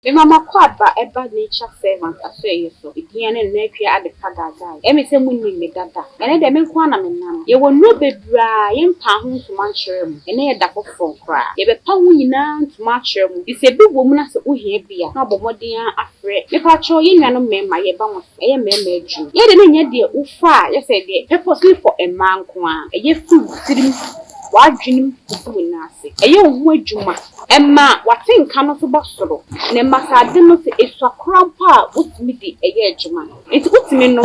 Me mama kwaba eba nature servant aso so. Idiane na twa ade fagaga. E me se munni me dada. Ene de me nko ana me nam. Ye wonu bebra ye mpa ho ntoma kyerɛ mu. Ene ye da foforo kra. Ye be pa ho nyina ntoma kyerɛ mu. Ise bi wo mu na se ohia bia. Na bomoden afrɛ. Me pa cho ye nwa no mema ye ba mo. Eye mema adwum. Ye de na nya de ufa ye se de purposely for a man ko a. Eye fu tirim wadwenem kufu na ase. Eye ho adwuma. Emma watenka no so bosoro. Ne masade no se eswakrampa utimi di eye adwuma. Enti utimi no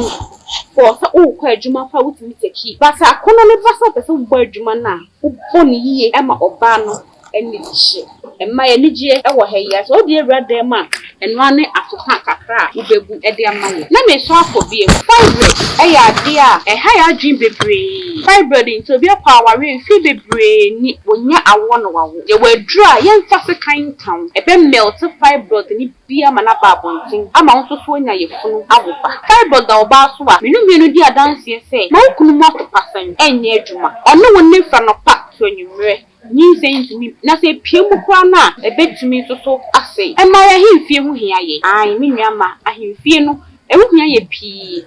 for sa o kwa adwuma fa utimi teki. Basa akono ne basa pese wo adwuma na. Wo boni yiye ema oba no eni gye. Emma ye ni gye e wo ha yi so de ewrade ma eno ane atoka kakra ubebu e de amaye. Na me so afobie fibroid e ya de a e ha ya dream bebre. Fibroid into be power we fi bebre ni wonya awo no wawo. Ye wadru a ye mfa se kan kan e be melt fibroid ni bia ma na ba bontin ama won so nya ye funu awoba. Fibroid da oba so a menu di adanse se ma okunu mo pasan enye adwuma. Ono woni fra no pa so nyumre. Ni sentimi na se piemu kwa na ebetumi so ase e ma ya himfie ho hia ye ai me nuama ahimfie no e ho hia ye pii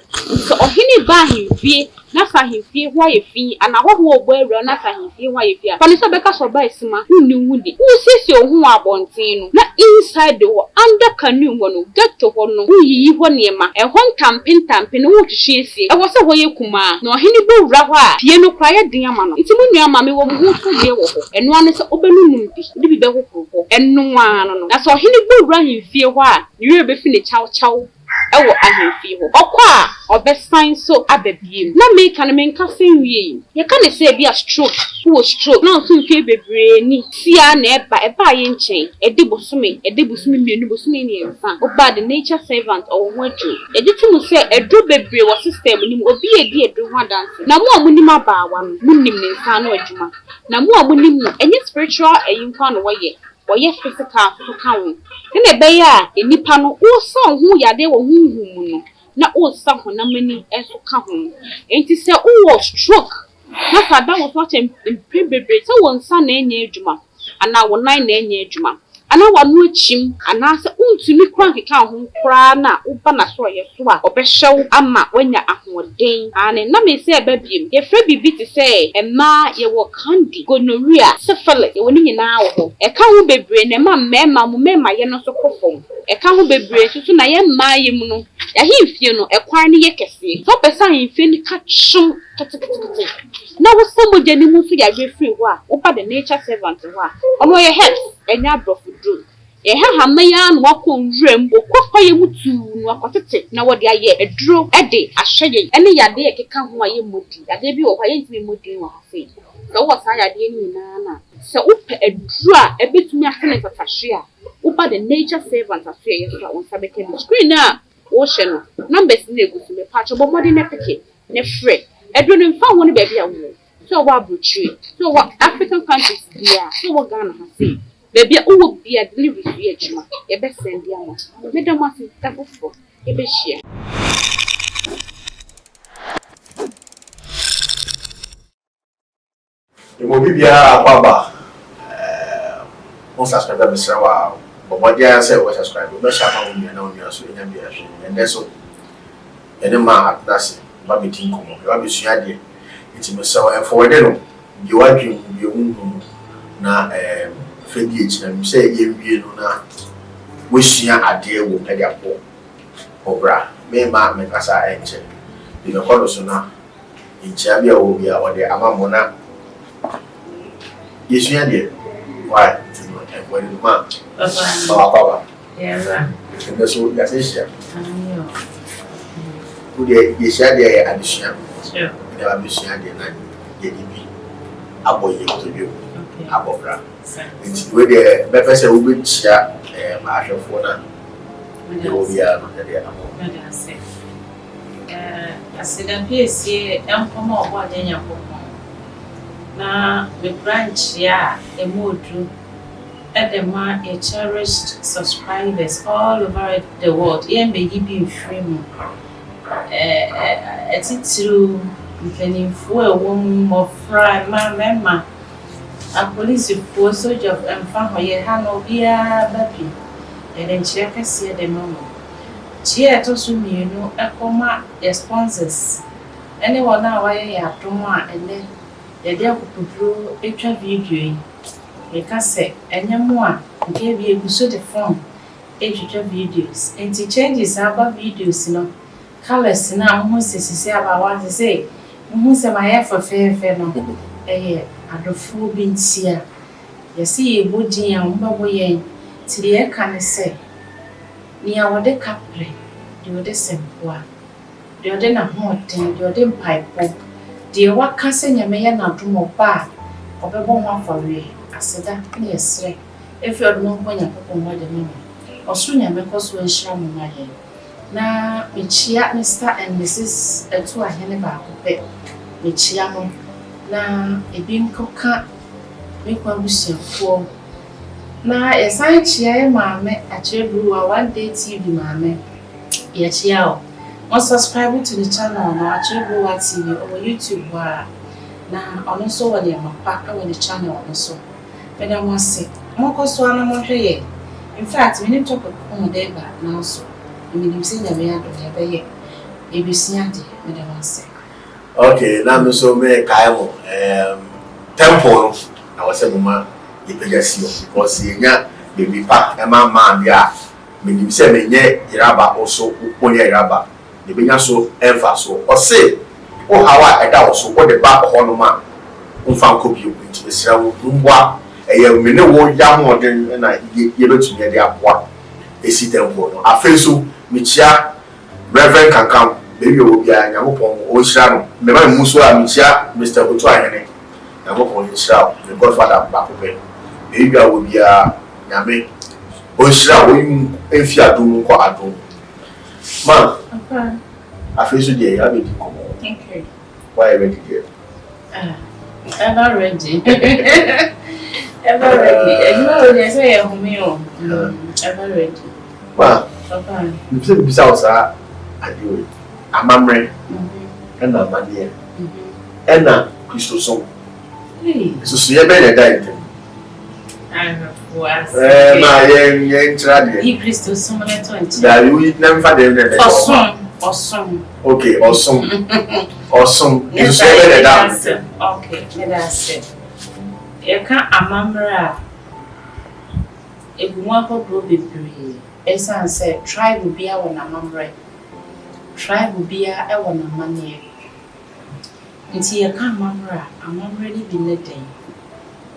so ohini ba ahimfie na sa ahimfie ho ye fi ana ho ogbo awura na sa ahimfie ho ye fi a pani so beka so ba esima hunni hudi usisi ohun abonten no na inside the under canoe no get to ho no uyiyi ho niema e ho ntampe no wo twehwe e wo se ho ye kuma na ohini bo wura ho a pie no kwa ye den ama no nti mu nuama me wo ho so ye wo ho eno ane se obenunum bi be hokoro eno ano no na so ohini bo wura ahimfie ho a niwe be fi ne chaw ewo ahemfie ho okwa obesan so ababiem na me kan me nka senwie ye kan se bia stroke stroke na so mfie bebre ni sia na eba ye nchen edi bosome mienu bosome ni enfa oba the nature servant or wonju ye ditu se edu bebre wo system ni obi edi edu ho dance na mo amunim abaawa no munim ne nsa no adwuma na mo amunim enye spiritual eyinkwa no woye physical so kan na be ya enipa no wo so ho yade wo hunhum no na wo sa honamani eso ka ho enti se wo stroke na sada wo so bebre se wo nsa na enye adwuma ana wo nan na enye adwuma ana wanu achim ana se untumi kran keka ho kra na uba na so ye so a obehyew ama wanya ahoden ane na me se babiem ye fra bibi ti se emma ye wo candy gonorrhea syphilis ye woni nyina wo ho e ka ho bebre na ma mema ye no so kofom e ka ho bebre susu na ye mma ye mu no ya himfie no e kwan ne ye kese so pesa himfie ni ka chum kete na wo samoje ni mu so ya refree ho a uba the nature servant ho a ono ye help enya brofudru ye ha maya no wakọ nwrem okọkọ ye mutu no akotete na wo de aye eduro ede ahye ene yade ye keka ho aye modi yade bi wo aye ntimi modi wo afi so wo sa yade ni nyina na se upe eduro a ebetumi afene tatahye a uba the nature servant aso ye so won sabeke ni screen na wo hye no numbers na egusu me patcho bo modi na peke ne frɛ eduro ni mfa ho ne ba bia wo so wo abrochire so wo African countries bia so wo Ghana ha sei baby uwo bia delivery fi adwuma ye be send ya mo medam afi tafofo ye be hia mo bibia akwaba mo subscribe be sra wa bo dia say we subscribe be sha ma wo na wo so nya bia hwe ende so ene ma atnase ba me tin komo ba be sua de iti me so e forward no di wadwin bi hu na fedi echina mi say ye wie no na we sua ade wo pede apo obra me ma me kasa enche bi no kono so na incha bia wo bia o de amamo na yesu ya de why to no e ko ni ma baba yeah ndo so ya se shia ku de yesu ya de adisua sure de ba yesu ya de na ye bi aboye to bi abobra nti we de be pese wo be chia ma ahwefo na de wo bia no de amo asida piesie enkomo obo adenya kokon na the branch ya emodu edema a cherished subscribers all over the world yen be yibi frame etitru mpenimfo ewom mofra mama a police for soldier of emfa hoye ha no bia babi yɛde nkyerɛ kɛseɛ de ma mo. Kyia ɛtɔ so mmienu ɛkɔma yɛ sponsors ɛne wɔn a wɔayɛ yɛ adom a ɛnɛ yɛde akokɔduro atwa video yi. Yɛka sɛ ɛnyɛ mo a nke bi egu so de phone atwitwa videos. Nti changes aba videos no colors na mo sisi aba wa sɛ mo sɛ ma yɛ fɛfɛɛfɛ no ɛyɛ adɔfoɔ bi ntia. Yɛsi yɛ bodin a mo bɛbɔ yɛn ti de yɛka ne sɛ nea wɔde kapre de wɔde sempoa de wɔde na hoɔden de wɔde mpaebɔ deɛ waka sɛ nyame yɛ n'adom ɔba a ɔbɛbɔ ho afɔre aseda ne yɛsrɛ efi ɔdom ho Nyankopɔn mo de no ɔsoro nyame kɔ so ahyira mo ma yɛn na mekyia Mr. and Mrs. Etu Ahene baako pɛ mekyia mo na ebi nkɔka me kwa busuafoɔ na yɛsan kyia yɛ maame Akyerɛburuwa One Day TV maame yɛkyia o mo subscribe to the channel na Akyerɛburuwa TV on YouTube wa na ɔno nso wɔ deɛ mapa ɛwɔ the channel ɔno so bɛda mo ase mo kɔ so ana mo hwɛ yɛ in fact me nim topic on the ba na so me nim sɛ nyame adɔ yɛ bɛyɛ ebisia de bɛda mo ase. Okay, na me so me kae mo temple no na wose mo ma yepegasi because yenya baby pa e ma bia me nim se me nye iraba also onye iraba de benya so emfa so o se o hawa eda wo so wo de ba ho no ma mfa nkopie ku nti esira wo mbwa eye me ne wo ya ho den na ye betumi de aboa esi temple no afeso me chia Reverend Kankam baby wo bia Nyankopon o hira no me ma mu so a me chia Mr. Etu Ahene Nyankopon hira me godfather ba ko be baby wo bia nyame o hira wo yin enfi adom ko adom ma afeso de ya be di ko. Thank you. Why ready there? Ever ready. Ever ready. Ever ready. Say you me o. Ever ready. Wow. Papa. You say besides that I do it. Amamre. And amanie. And na Christo song. So so you be there na yen trade. E Christo song na 20. Da you never dey Awesome. Okay, awesome. Awesome. You say that. Okay, that's it. You can't amamra. Egunwa ko bebree. Esan say tribe bi a wona amamra. Tribe bi a e wona mane. Nti you can't amamra ni bi ne den.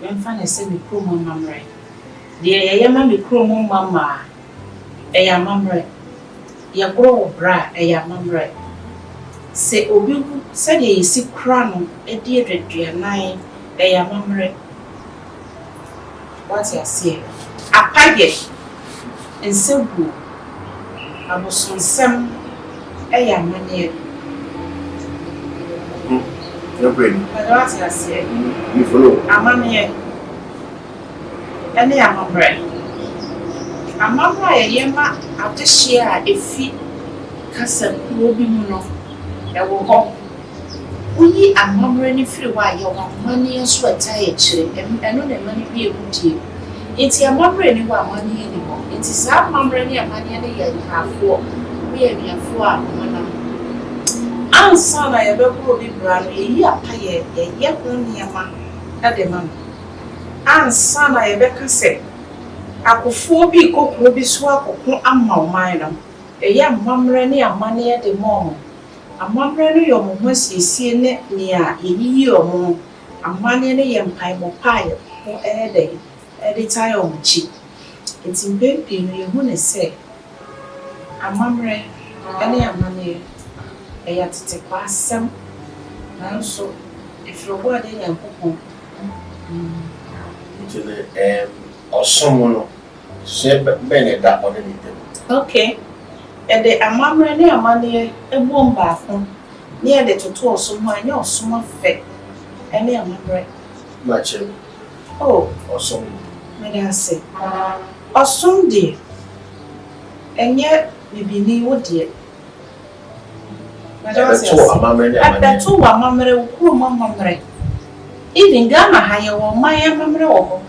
Memfa na se mi kromo amamra. De ye ma mi kromo mama. E amamra. Ya grow bra e ya mamre se obi hu se de yesi kra no e de aduanan e ya mamre what ya say apaye ensebu abosonsem e ya mane no brain what ya say you follow amane ene ya mamre amamra ye ma adehia efi kasa kuo bi mu no e wo ho uyi amamra ni firi wa ye wa mani so ataye kire eno na mani bi ehudie enti amamra ni wa mani ni ho enti sa amamra ni amani ni ye afo bi ye biafo a mana ansa na ye be ko bi bra no ye apaye ye ho ni ama ade mam ansa na ye be kase akofo bi kokoro bi so akoko amma oman no eya mamre ne amane de mom amamre no yo mo asiesie ne nia yeyiyi omo amane ne ye mpaimo pae ko de tai omuchi etimbe bi no ye hu ne se amamre ene amane eya tete kwasem nanso ifrobo ade Nyankopon Awesome no se be da on the okay e de amamre ne amane ebom baafo ne e de toto osum anya osum afe ene amamre machem oh awesome me da say osum de enye bibini wo de to amamre ne amane to amamre wo kuro amamre even Ghana ha ye wo man amamre wo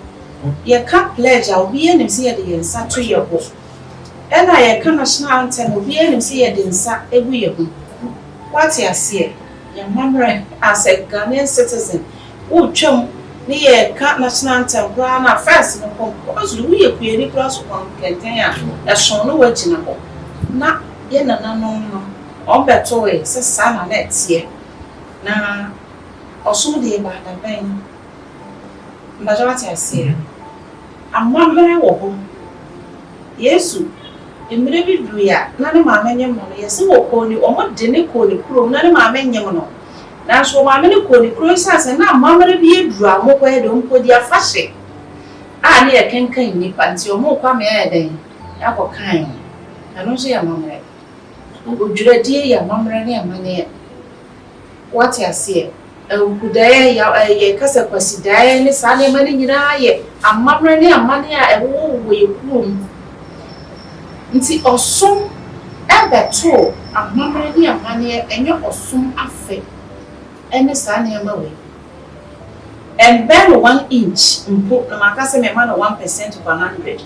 ye ka pledge a obi enim se ye de yensa to ye ho And I can national anthem will be able to see a dinsa every year. What I see, your mamma as a Ghanaian citizen, who chum near cat national anthem, grana first and compose we appear in class one container as shown original. Not yet, no, on better way, says Sana next year. Now, also the about the pain. But what I see, I'm one very woeful. Yes, Maybe we are none of my many money, yes, or call you or what didn't call the crew, none of my many mono. That's what my many call the croissants and now mamma be a drama where don't put their fashion. I near can kind nip until more come here then. Apple kind. I don't say a mamma. Would you dear your mamma and your money? What I say? Oh, good day, your cousin was dying, Miss Annie money in a year, and mamma and your money I will room. Nti osom ebeto amamre ni amane enye osom afe ene sa na ema we and ben 1 inch mpo na makase me man 1% of 100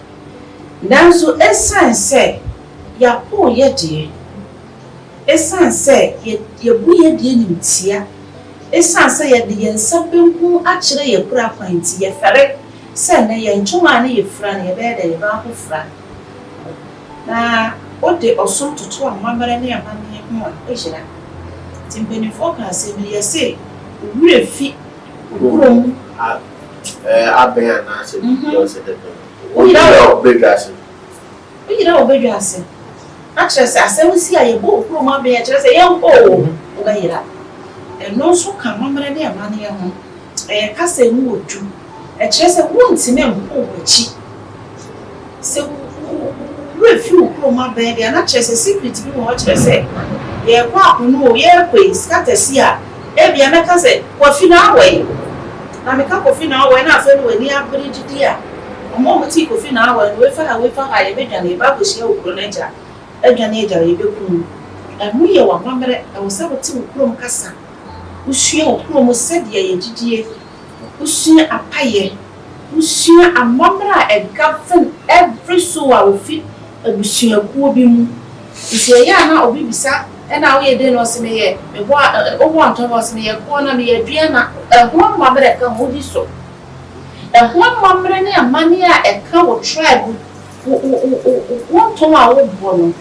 nanso esan se ya po ye de esan se ye bu ye de nimtia esan se ye de yensa benku a kire ye kura kwanti ye fere se na ye ntuma na ye fura na ye be de ye ba ko fura na o de osun tutu amamre ni amane ho a ehira timpeni focus bi ye se wure fi ukrom aben na se yo se de o yira obedwase a kire se asem si aye bo ukrom aben a kire se ye nko o ga yira no so ka amamre ni amane ho ka se mu odu a kire se wontime mpo wachi se if you grow my baby, and not just a secret to watch her say, ye walk no, ye quay, scatter seer, every America say, what fin our way. Now make up of in our way, not fell when near bridge dear. A moment tea of in our way, we for high and a babu show gronager, a janager, a book. And we are one member, I was able to chrome cassa. Who sheer chrome said ye, who sheer a paye, who sheer a mamma and govern every soul I will fit. Abusia kuo bi mu ise ya na obi bisa e na wo ye de no se me ye me bo o anto no se me ye ko na me ye dua na ho mamre ka ho di so ho mamre ne amane a e ka wo tribe wo to ma wo bo no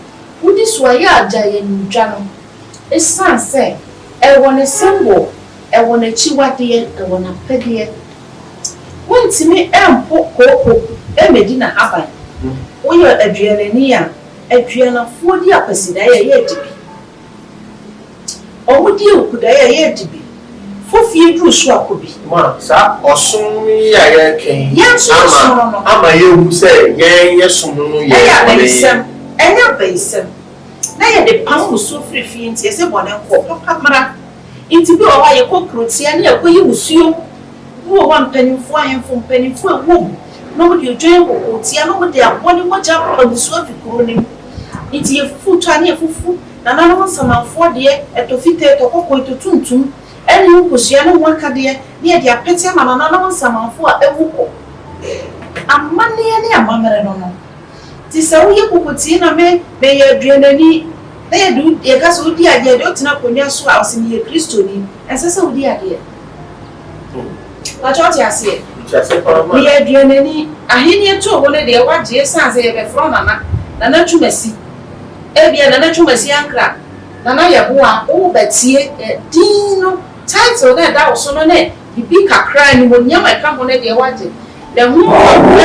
wo di so ya aja ye ndwa no e san se e wo ne sembo e wo na chiwade e wo na pede wo ntimi empo koko e medina aban we are adrenania adrena fodi apasida ye dibi owudi okuda ye dibi fofie dru so akobi ma sa osun ya ye ken ama ye hu se ye sum no ye enya baisem na ye de pam so frifie nti ye se bone ko pakamara nti bi o wa ye kokrotia na ye koyi usuo wo wa mpanimfo ahemfo mpanimfo ewo no de join ko tia no de abone moja abusu afikuro ni nti ye futu ani efufu na na no samanfo de etofite etokoko etutuntum eni ukosia no waka de ne de apete ama na no samanfo a ewuko amane ne amamere no no ti se wo ye kokoti na me ye aduanani na ye du ye ka so di ade de otina konwa so a osini ye kristo ni ensese wo di ade la choti asie we are doing any ahini to one de waje sanse ye be from nana twumasi e bia nana twumasi ankra nana ye boa o batie dino title na da so no ne bibi kakra ni monyam e ka ho ne de waje de hu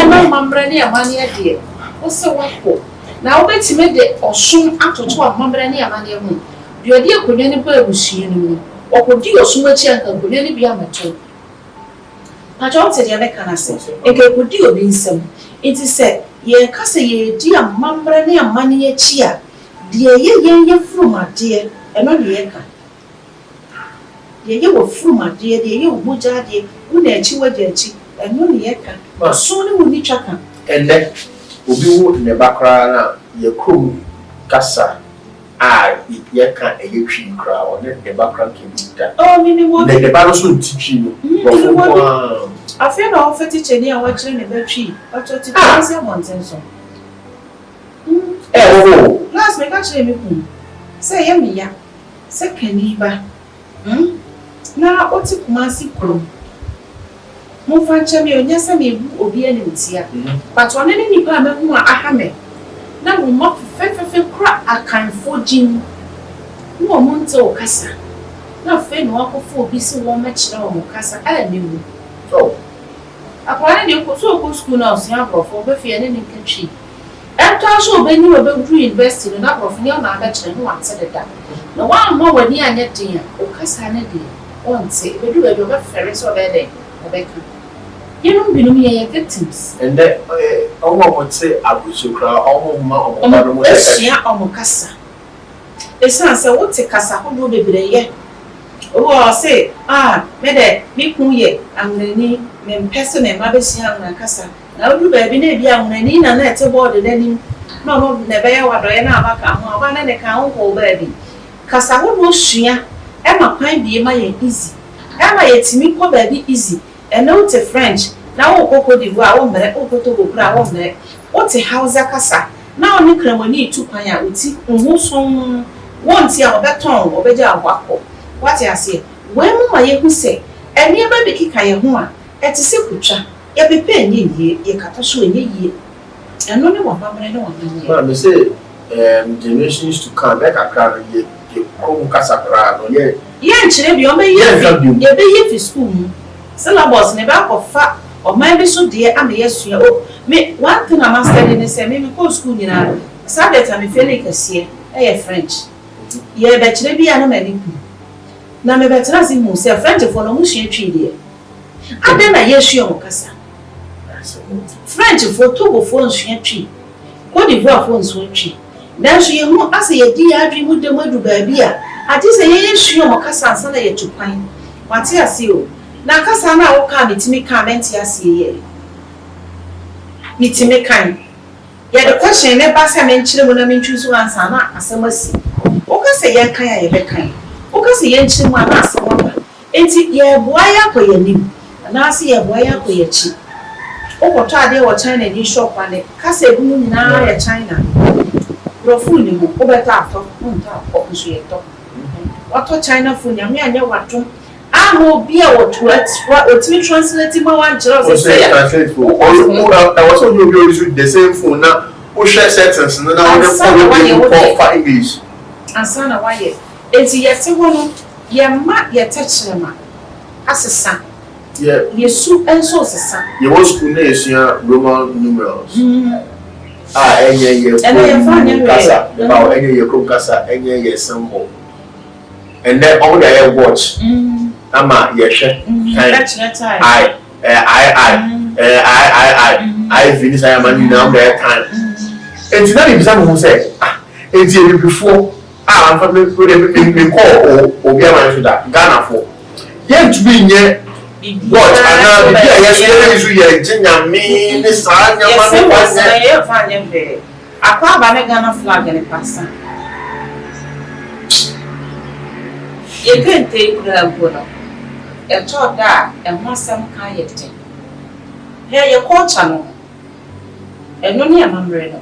na mamre ne amane de o se wako na o betime de osun atoto amamre ne amane hu de odi akonwa ni ba abusie ni mu okodi osun achi anka akonwa ni bia mato Pacho te de meka na se eke kodi obi nsem enti se ye ka se ye di amamre ne amane ye chi a de ye frumade e no de ye ka ye wo frumade de ye wo bujade wo na achi waje achi e no de ye ka so ne wo ni twaka ende obi wo ne bakra na ye krom kasa ye ka ye twi kra o ne de bakra ke bi da oh mini wo ne ba no so ntitwi no I feel no feti cheni a watching ne betwi atoti tse monten so oh, last me catch me say ya me ya say kaniba na oti Kumasi kuro mo fa nche me onya se me bu obi ani ntia but one ne nipa me hu aha me na mo mo fe kra akanfo jin mo mo nte o kasa na fe no akofo obi si wo ma kire o mo kasa ala ne mu oh akwara ne ko so ko school na osia profo be fe ne nkatwi enta so be ni obe gru university na profo ne ma ba kire no ante de da na wa mo wani anya tin o kasa ne de onse be du be be fere so be de obeka yenum binum ye victims and then almost say abusukra almost ma omo esia omo kasa esa se wo te kasa ho do bebre ye o say me de mi kun ye amrani me mpese me ma be sia na kasa na odu ba bi na bi amrani na na ete board de nim na no ne be ye wado ye na abaka ho aba na ne ka ho ko ba bi kasa ho do sua e ma kwan bi ma ye easy e ma ye timi ko ba bi easy e no te French na wo koko di wa wo mre wo koto go kra wo mre wo te Hausa kasa na oni kramani tu kwan a oti nhu son wonti a obeton obeja akwako wati ase we mu ma ye hu se eni ba bi kika ye ho a eti se kutwa ye pepe enye yie ye kata so enye yie eno ne wa mamre ne wa nanye ma me say generations to come back akra ye ko kasa kra no ye nchire bi o be ye be ye fi school mu syllabus ne ba ko fa o man be so de am ye sua o me one thing am studying is say me go school ni na subject am feel kase e French ye be kire bi ana mani ku na me be tra si mu say French for no mu sua twi de ade na ye sua mo kasa French for Togo for sua twi Cote d'Ivoire for sua twi dan so ye mu ase ye di adwi mu de madu ba bi a ade say ye sua mo kasa ansa na ye tupan wate ase o na kasa na wo ka mitimi ka menti ase ye mitimi kan ye the question ne ba sa menchire mo na mentwi so ansa na asemasi wo ka se ye kan ya ye be kan wo ka se ye nchire mo na asema enti ye boa ya ko ye nim na ase ye boa ya ko ye chi wo ko to ade wo China ni shop ane ka se bu nyina ya China profu ni mo wo beta ato nta ko so ye to wato China fu nyame anya wato aho bia what we translate ma wan jero say translate for I was on you use the same phone now who share sentence na for English ansana why enti yete hono ye ma ye techrema asesa yesu enso sesa ye was school na yesia Roman numerals enye ye kasa ba enye ye kasa enye ye symbol and then all the watch ama yeshe I finish I am now there time and now you say who say and before I'm for me call obi am so that Ghana for yet to be near what and now yes you jinya me ni sa nya ma ye fa nya be akwa ba me Ghana flag ni pasa ye kente kura gono e to da e ho asem ka yete he ye culture no eno ne amamre no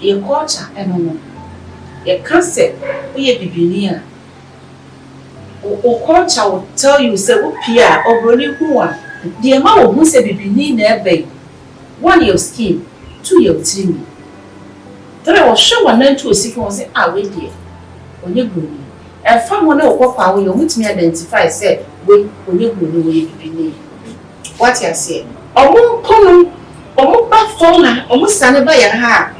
ye culture eno no ye concept we ye bibini a o culture will tell you say wo pia obroni hu a de ma wo hu say bibini na ebe one your skin two your trim three wo show one nan to osifo say we dey onye gboni e fa mo na okwa we you mutimi identify say we onye gboni we bibini what you say omo kono omo ba fona omo sane ba ya ha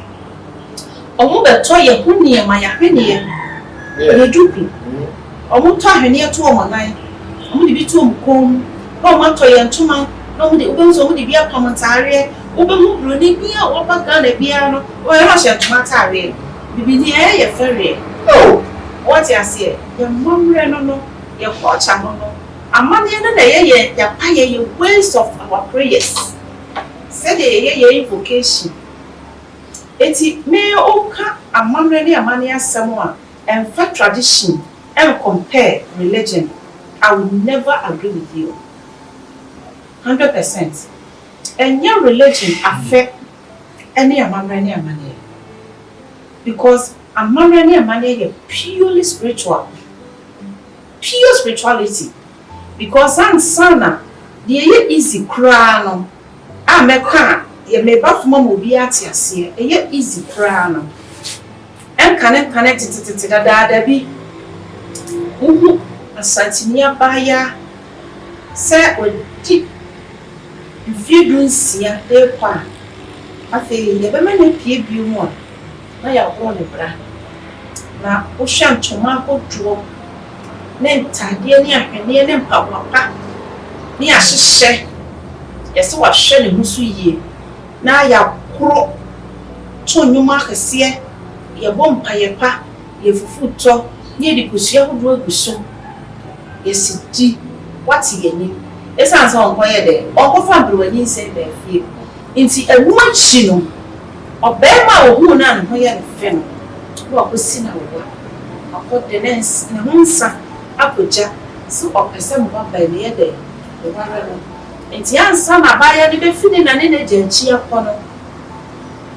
omo be to ye huni ma ya hweni ye dupi omo to ahweni to omo nan omo di bi to omo kom no omo to ye ntuma no omo di obo so omo di bi apamantare obo mu broni bi a wo ba Ghana bia no o ye ma she ntuma tare bibini ye fere oh what you say ye momre no ye culture no amane na ye ya pa ye ways of our prayers said ye invocation eti me oka amamre ne amane asem a emfa tradition and compare religion. I will never agree with you 100%. And your religion affect any amamre ne amane because amamre and money purely spiritual. Pure spirituality. Because sana the easy crown. Meka ye me ba fuma mo bi ate ase e easy crown. En connect it da bi. Uhu asantinia baya se odi mfidun sia e kwa afi ye be me na pie bi mu na ya ho ne bra na wo hwa ntoma koduo ne ntade ne ahwene ne mpapapa ne ahyehyɛ yɛsɛ wahwɛ ne ho so yie na ya koro to nnwuma akɛseɛ yɛbɔ mpaeɛpa yɛfufu tɔ ne yɛde kosua hodoɔ agu so yɛsi di wate yɛni ɛsiane sɛ ɔnkɔyɛ dɛ ɔnkɔfa mberewani nsɛm da afie nti ɛwu akyi no ɔbɛrima a ɔhuu no a ne ho yɛ ne fɛ no na wakɔsi na wɔwa akɔde ne ho nsa akɔgya sɛ ɔpɛ sɛ mobaba ne yɛ dɛ ɔware no nti ansa na abaya ne bɛfi ne na ne n'agya akyi akɔ no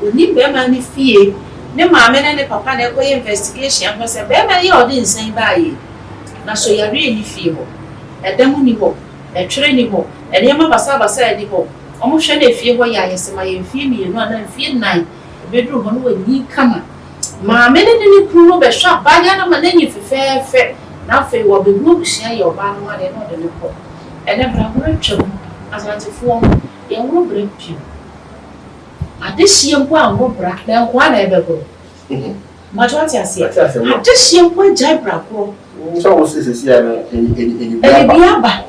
oni bɛrima ne fie ne maame ne papa na ɛkɔyɛ investigation ahwɛ sɛ bɛrima yɛ ɔde nsɛn baayɛ na so yare ni fie hɔ ɛdɛm ni hɔ ɛtwere ni hɔ ɛnneɛma basa ni hɔ ɔmo hwɛ na fie hɔ yɛ ayɛsɛm ayɛ fie mmienu ana fie nan ɛbɛduru hɔ no wani kama maame ne kuru no bɛhwɛ abaya na ma n'anyi fɛfɛɛfɛ na afei wɔbɛgu abusua yɛ ɔbaa no ma deɛ na ɔde ne kɔ ɛnɛ bra wɔn atwam asantefoɔ no yɛn wɔ bra pio adehyia mpo a wɔ bra na nkoa na ɛbɛgoro mato ate aseɛ adehyia mpo agyae bra korɔ so wo sisi sia no eni biaba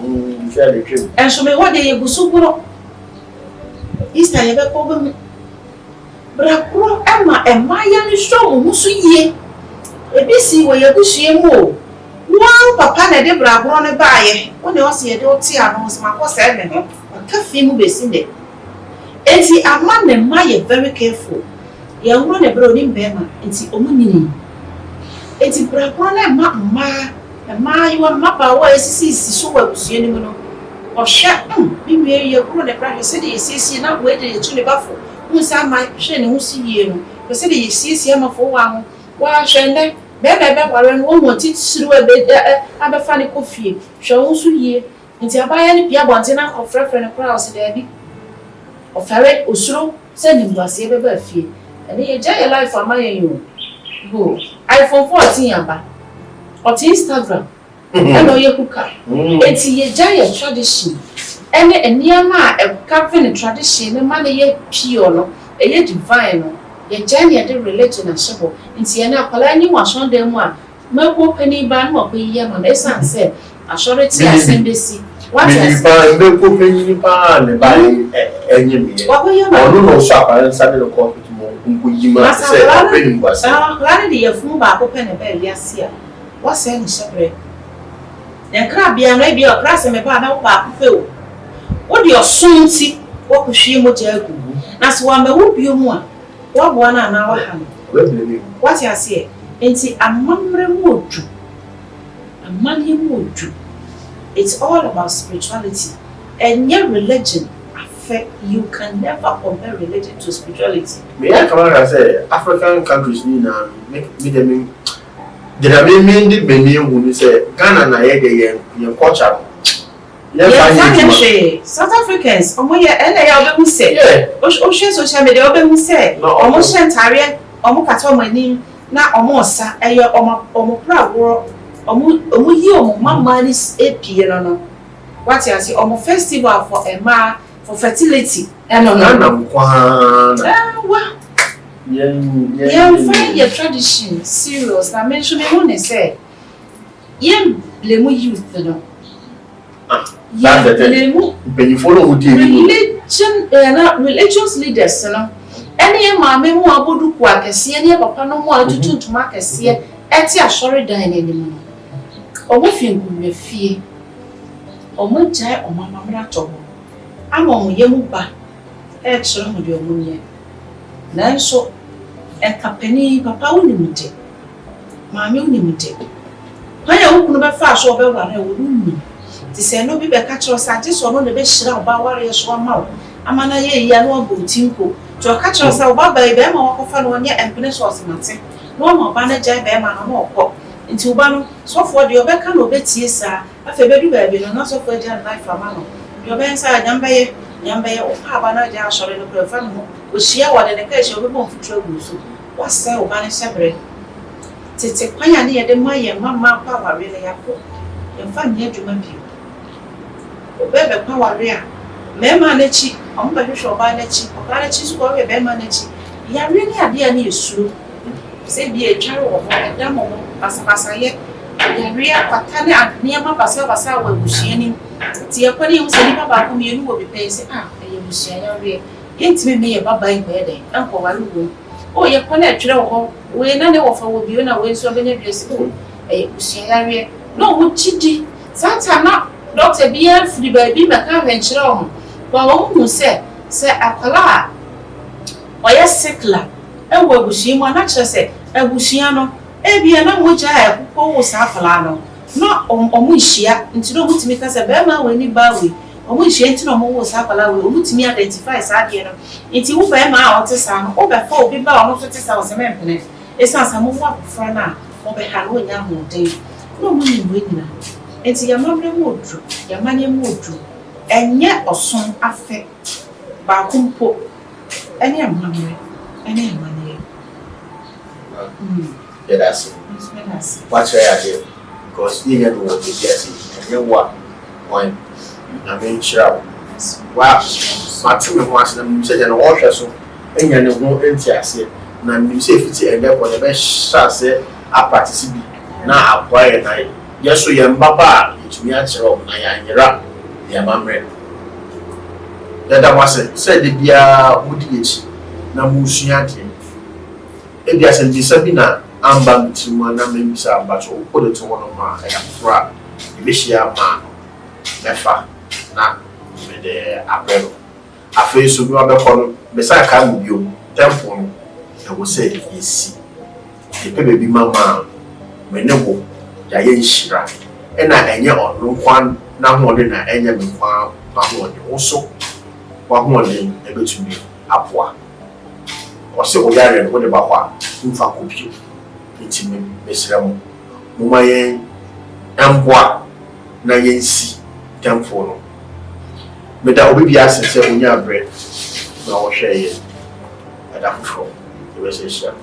enso me hɔ de yɛgu so korɔ Easter yɛbɛkɔ bɛmu bra korɔ ɛma ɛmaaya no hwɛ mo ho so yie ebi si wɔ yɛbusua mu o wɔn papa na de bra korɔ no baayɛ wo ne ɔse yɛde ɔte ano so makɔ sɛ ɛmɛ no ɔka fie mu bɛsi dɛ enti ama ne mma yɛ very careful yɛnworo ne bra onim bɛrima enti ɔmo nyini enti bra korɔ no ɛma mmaayewa mmabaawa esisi so wɔ abusua no mu no ɔhwɛ biwie yɛ kuro ne bra hwɛ sɛ de yɛsiesie na wo de yɛtu ne bafo hu sɛ ama hwɛ ne ho si yie no hwɛ sɛ de yɛsiesie amafo wɔ ho wɔahwɛ ndɛ bɛɛbɛ bɛware no wɔn titiriw abɛfa ne kɔ fie hwɛ wo so yie nti abaayewa no pia bɔnten na ɔfrɛfrɛ ne koraa ɔsɛ daabi ɔfɛre osuro sɛ nimguaseɛ bɛba fie ɛne yɛgya yɛ life ama yɛn yi o iPhone 14 aba ɔte Instagram ɛna ɔyɛ kuka eti yɛgya yɛ tradition ɛne nneɛma a ɛka ne tradition ne ma ne yɛ pure no ɛyɛ divine no yɛgya ne yɛde religion ahyɛ hɔ nti yɛn akwalaa ne mu asɔndan mu a mɛkɔ panin ba no ɔkɔ yi ama na ɛsan sɛ asɔre ti asɛm bɛsi wate asɛm mɛkɔ panin pa ne ba ɛnyɛ miɛ ɔno na ɔsɔ akwalaa nsa de kɔ nkɔyima sɛ ɔpɛ ne mu ase akwalaa de yɛ funu baako pɛ ne bɛɛ wiase a wasɛ ne hyɛbrɛ nkra bia no ebi okra sɛ me ba na wo baako pɛ o wo de ɔsom nti wo kohwie mogya agu na so wa ma wo bio mu a wo boa na na wa ha no what you say enti amamre mu odu amanye mu odu it's all about spirituality and your religion affect you can never compare religion to spirituality me I come and say African countries need na make them the mean the many who say Ghana na ye culture. South Africans, omo say. O social media obe say. Omo shentare, omo kato mani na omo osa eyo omo praworo omo yi omo mama ni epie no. What you say omo festival for ema for fertility. No kwa. Yeah, find your tradition serious. I mention me one say, blame youth, no. That's the thing. When you follow religious leaders, no. Any mamma who are good to work, any papa no more to mark a seer, at your sorry dine anymore. Or what you may fear, or what die or mamma rato. I'm on Yamuba, extra with your moon. Nanso ekapeni papa unimite maami unimite kwanya hukunu be fa so be ware wo nuni ti se no bi be ka kiro sa ti so no ne be hira oba ware so ama wo amana ye ya no obo tinko to catch us about by them or fan 1 year and finish was nothing. No more banner jay bear man or more into one so for the Obeka no bet yes, sir. I feel baby no not so for a life from Mano. Your bands are Yambe or Pabana Jasha in the family, which share what in the case of a month for trouble. What's so banner separate? Tete kwanya ne yede ma ye mama pa ware le yakọ ye fa ne adwuma bio obebe pa ware a mema na chi omo ba hwehwe oba na chi oba na chi so ko we be ma na chi ya re ne ade na esuro se bi etware wo ho da mo pasapasa ye ya re akwata ne ade ma pasapasa wa bushia ni ti ye kwani hu se ni baba ko mienu wo bi pe se ye bushia ya re ye ntime me ye baba yi be den anko ware wo o ye kwana atwere wo we na ne wo fa wo bio na we so benya biese ko usiare no wo chidi sata na doctor bia free baby maka venture ho kwa wo hu se akwala o ye sikla e wo abusia mu na kire se abusia no e bia na mo ja e ko wo sa akwala no na omo hia ntino mutimi ka se be ma we ni ba we omo hia ntino mo wo sa akwala we mutimi identify sa de no nti wo be ma o te sa no o be fa obi ba o no te sa o se mempene esa samu wa frana o be ha no nya ho de no mo ni we nyina enti ya mamre mo odru ya manye mo odru enye oson afe ba kumpo ene amamre ene amanye yeah, that's what's your idea because you get what you get and you what on I mean sure wow Martin was them say na wo hwe so enya ne ho enti ase na mi se fiti ende ko ne be sha se a practice bi na acquire na yeso ye mbaba itumi a kire o na ya nyira ya mamre dada wase se de bia wodi echi na musua de e bia se ndi sabi na amba mtimu na membisa abacho ko de to wono ma e afra e be shia ma mefa na me de apero afi so bi obekọ no be sa ka mu bio tempo no e wo se yesi e pe bebi mama me ne wo ya ye nhira e na enye onu kwan na ho de na enye me kwa ma ho de wo so wa ho de e betumi apoa o se o yare no de ba kwa mfa ko bio itimi mesira mo ma ye emboa na ye nsi tempo no me da obi bia se onya bread na wo hwe ye ada fo e be se sha